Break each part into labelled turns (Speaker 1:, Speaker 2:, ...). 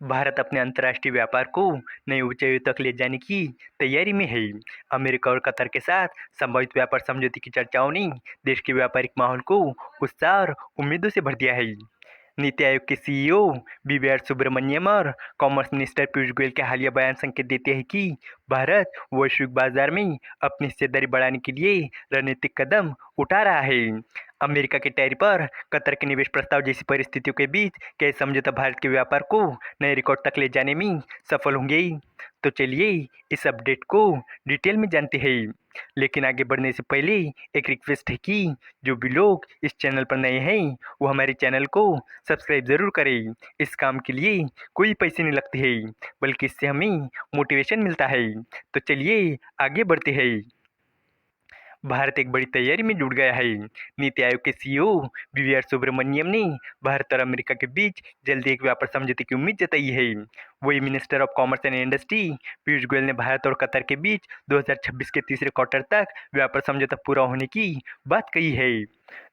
Speaker 1: भारत अपने अंतर्राष्ट्रीय व्यापार को नई ऊंचाइयों तक ले जाने की तैयारी में है। अमेरिका और कतर के साथ संभावित व्यापार समझौते की चर्चाओं ने देश के व्यापारिक माहौल को उत्साह और उम्मीदों से भर दिया है। नीति आयोग के सीईओ बीवीआर सुब्रमण्यम और कॉमर्स मिनिस्टर पीयूष गोयल के हालिया बयान संकेत देते हैं कि भारत वैश्विक बाजार में अपनी हिस्सेदारी बढ़ाने के लिए रणनीतिक कदम उठा रहा है। अमेरिका के टैरिफ पर कतर के निवेश प्रस्ताव जैसी परिस्थितियों के बीच कई समझौता भारत के व्यापार को नए रिकॉर्ड तक ले जाने में सफल होंगे। तो चलिए इस अपडेट को डिटेल में जानते हैं। लेकिन आगे बढ़ने से पहले एक रिक्वेस्ट है कि जो भी लोग इस चैनल पर नए हैं वो हमारे चैनल को सब्सक्राइब ज़रूर करें। इस काम के लिए कोई पैसे नहीं लगते हैं, बल्कि इससे हमें मोटिवेशन मिलता है। तो चलिए आगे बढ़ते हैं। भारत एक बड़ी तैयारी में जुट गया है। नीति आयोग के सीईओ बीवीआर सुब्रमण्यम ने भारत और अमेरिका के बीच जल्दी एक व्यापार समझौते की उम्मीद जताई है। वही minister of commerce and industry Piyush Goyal ने भारत और कतर के बीच 2026 के तीसरे क्वार्टर तक व्यापार समझौता पूरा होने की बात कही है।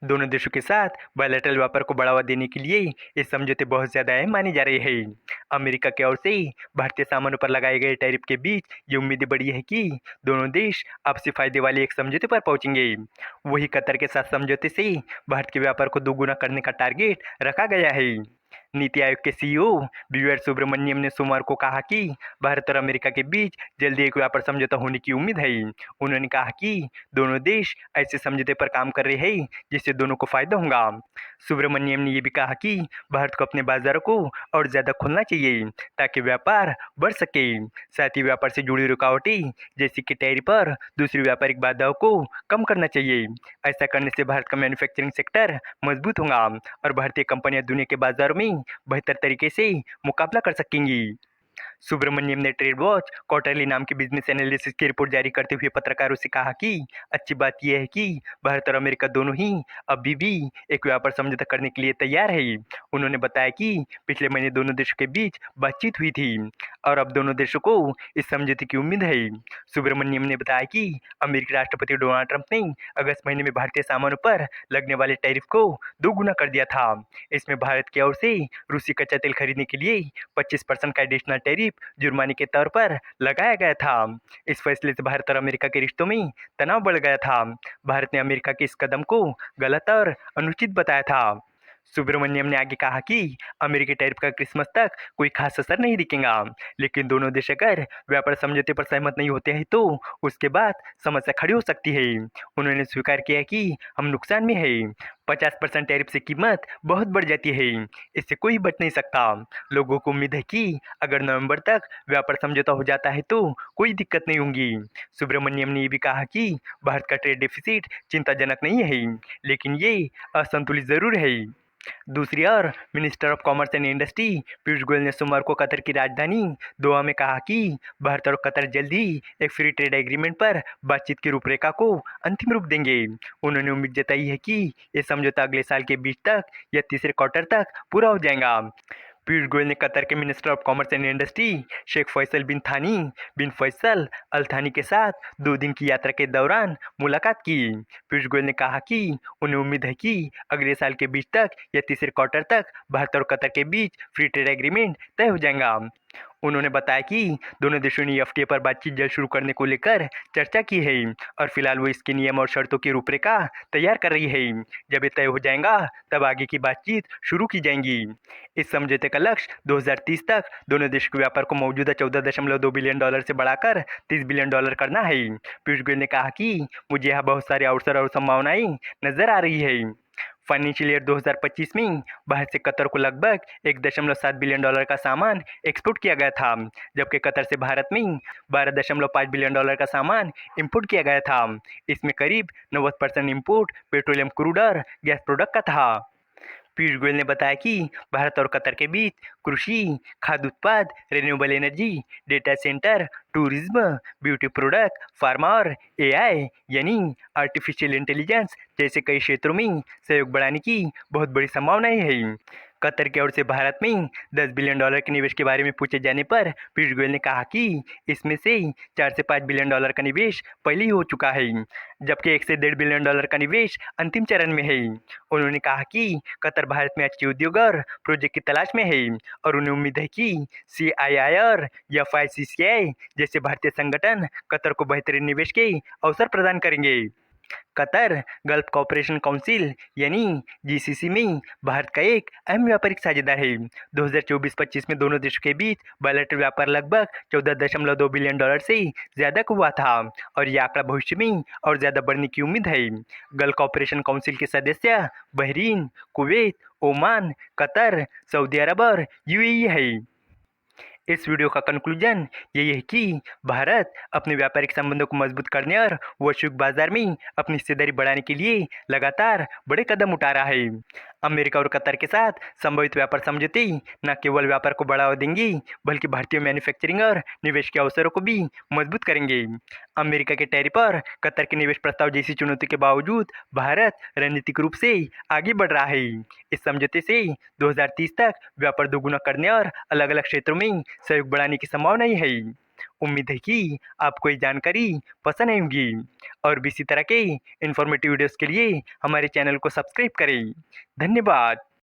Speaker 1: दोनों देशों के साथ बायलैटरल व्यापार को बढ़ावा देने के लिए ये समझौते बहुत ज़्यादा अहम माने जा रहे हैं। अमेरिका की ओर से भारतीय सामानों पर लगाए गए टैरिफ के बीच ये उम्मीदें बढ़ी है कि दोनों देश आपसी फायदे वाले एक समझौते पर पहुंचेंगे। वही कतर के साथ समझौते से भारत के व्यापार को दोगुना करने का टारगेट रखा गया है। नीति आयोग के सीईओ बीवीआर सुब्रमण्यम ने सोमवार को कहा कि भारत और अमेरिका के बीच जल्दी एक व्यापार समझौता होने की उम्मीद है। उन्होंने कहा कि दोनों देश ऐसे समझौते पर काम कर रहे हैं जिससे दोनों को फायदा होगा। सुब्रमण्यम ने यह भी कहा कि भारत को अपने बाजारों को और ज़्यादा खोलना चाहिए ताकि व्यापार बढ़ सके। साथ ही व्यापार से जुड़ी रुकावटें जैसे कि टैरिफ पर दूसरी व्यापारिक बाधाओं को कम करना चाहिए। ऐसा करने से भारत का मैन्युफैक्चरिंग सेक्टर मजबूत होगा और भारतीय कंपनियां दुनिया के बाजारों में बेहतर तरीके से मुकाबला कर सकेंगी। सुब्रमण्यम ने ट्रेड वॉच क्वार्टरली नाम की बिजनेस एनालिसिस की रिपोर्ट जारी करते हुए पत्रकारों से कहा कि अच्छी बात यह है कि भारत और अमेरिका दोनों ही अभी भी एक व्यापार समझौता करने के लिए तैयार है। उन्होंने बताया कि पिछले महीने दोनों देशों के बीच बातचीत हुई थी और अब दोनों देशों को इस समझौते की उम्मीद है। सुब्रमण्यम ने बताया कि अमेरिकी राष्ट्रपति डोनाल्ड ट्रंप ने अगस्त महीने में भारतीय सामानों पर लगने वाले टैरिफ को दोगुना कर दिया था। इसमें भारत की ओर से रूसी कच्चा तेल खरीदने के लिए 25% का एडिशनल टैरिफ जुर्माने के तौर पर लगाया गया था। इस फैसले से भारत और अमेरिका के रिश्तों में तनाव बढ़ गया था। भारत ने अमेरिका के इस कदम को गलत और अनुचित बताया था। सुब्रमण्यम ने आगे कहा कि अमेरिकी टैरिफ का क्रिसमस तक कोई खास असर नहीं दिखेगा, लेकिन दोनों देश अगर व्यापार समझौते पर सहमत नहीं होते हैं तो उसके बाद समस्या खड़ी हो सकती है। उन्होंने स्वीकार किया कि हम नुकसान में हैं। 50% टैरिफ से कीमत बहुत बढ़ जाती है, इससे कोई बच नहीं सकता। लोगों को उम्मीद है कि अगर नवंबर तक व्यापार समझौता हो जाता है तो कोई दिक्कत नहीं होगी। सुब्रमण्यम ने ये भी कहा कि भारत का ट्रेड डेफिसिट चिंताजनक नहीं है, लेकिन ये असंतुलित जरूर है। दूसरी ओर minister of commerce and industry Piyush Goyal ने सोमवार को कतर की राजधानी दोहा में कहा कि भारत और कतर जल्द ही एक फ्री ट्रेड एग्रीमेंट पर बातचीत की रूपरेखा को अंतिम रूप देंगे। उन्होंने उम्मीद जताई है कि ये समझौता अगले साल के बीच तक या तीसरे क्वार्टर तक पूरा हो जाएगा। पीयूष गोयल ने कतर के minister of commerce and industry Sheikh Faisal bin Faisal Al Thani के साथ 2 दिन की यात्रा के दौरान मुलाकात की। पीयूष गोयल ने कहा कि उन्हें उम्मीद है कि अगले साल के बीच तक या तीसरे क्वार्टर तक भारत और कतर के बीच फ्री ट्रेड एग्रीमेंट तय हो जाएगा। उन्होंने बताया कि दोनों देशों ने एफटीए पर बातचीत जल्द शुरू करने को लेकर चर्चा की है और फिलहाल वो इसके नियम और शर्तों की रूपरेखा तैयार कर रही है। जब ये तय हो जाएगा तब आगे की बातचीत शुरू की जाएंगी। इस समझौते का लक्ष्य 2030 तक दोनों देशों के व्यापार को मौजूदा $14.2 बिलियन से बढ़ाकर $30 बिलियन करना है। पीयूष गोयल ने कहा कि मुझे यहाँ बहुत सारे अवसर और संभावनाएं नजर आ रही है। फाइनेंशियल ईयर 2025 में भारत से कतर को लगभग $1.7 बिलियन का सामान एक्सपोर्ट किया गया था, जबकि कतर से भारत में $12.5 बिलियन का सामान इंपोर्ट किया गया था। इसमें करीब 90% इंपोर्ट पेट्रोलियम क्रूड और गैस प्रोडक्ट का था। पीयूष गोयल ने बताया कि भारत और कतर के बीच कृषि, खाद्य उत्पाद, renewable energy, data centre, tourism, beauty product, pharma और एआई यानी आर्टिफिशियल इंटेलिजेंस जैसे कई क्षेत्रों में सहयोग बढ़ाने की बहुत बड़ी संभावनाएं हैं। कतर की ओर से भारत में $10 बिलियन के निवेश के बारे में पूछे जाने पर पीयूष गोयल ने कहा कि इसमें से $4 से $5 बिलियन का निवेश पहले ही हो चुका है, जबकि $1 से $1.5 बिलियन का निवेश अंतिम चरण में है। उन्होंने कहा कि कतर भारत में अच्छे उद्योग और प्रोजेक्ट की तलाश में है और उन्हें उम्मीद है कि CII और FICCI जैसे भारतीय संगठन कतर को बेहतरीन निवेश के अवसर प्रदान करेंगे। कतर गल्फ कोऑपरेशन काउंसिल यानी GCC में भारत का एक अहम व्यापारिक साझेदार है। 2024-25 में दोनों देशों के बीच बायलैटरल व्यापार लगभग $14.2 बिलियन से ज़्यादा का हुआ था और यह आंकड़ा भविष्य में और ज़्यादा बढ़ने की उम्मीद है। गल्फ कोऑपरेशन काउंसिल के सदस्य Bahrain, Kuwait, Oman, Qatar, Saudi Arabia और UAE है। इस वीडियो का कंक्लूजन यही है कि भारत अपने व्यापारिक संबंधों को मजबूत करने और वैश्विक बाजार में अपनी हिस्सेदारी बढ़ाने के लिए लगातार बड़े कदम उठा रहा है। अमेरिका और कतर के साथ संभावित व्यापार समझौते न केवल व्यापार को बढ़ावा देंगे बल्कि भारतीय मैन्युफैक्चरिंग और निवेश के अवसरों को भी मजबूत करेंगे। अमेरिका के टैरिफ और कतर के निवेश प्रस्ताव जैसी चुनौती के बावजूद भारत रणनीतिक रूप से आगे बढ़ रहा है। इस समझौते से 2030 तक व्यापार दोगुना करने और अलग अलग क्षेत्रों में सहयोग बढ़ाने की संभावना ही है। उम्मीद है कि आपको ये जानकारी पसंद आई होगी और भी इसी तरह के इन्फॉर्मेटिव वीडियोस के लिए हमारे चैनल को सब्सक्राइब करें। धन्यवाद।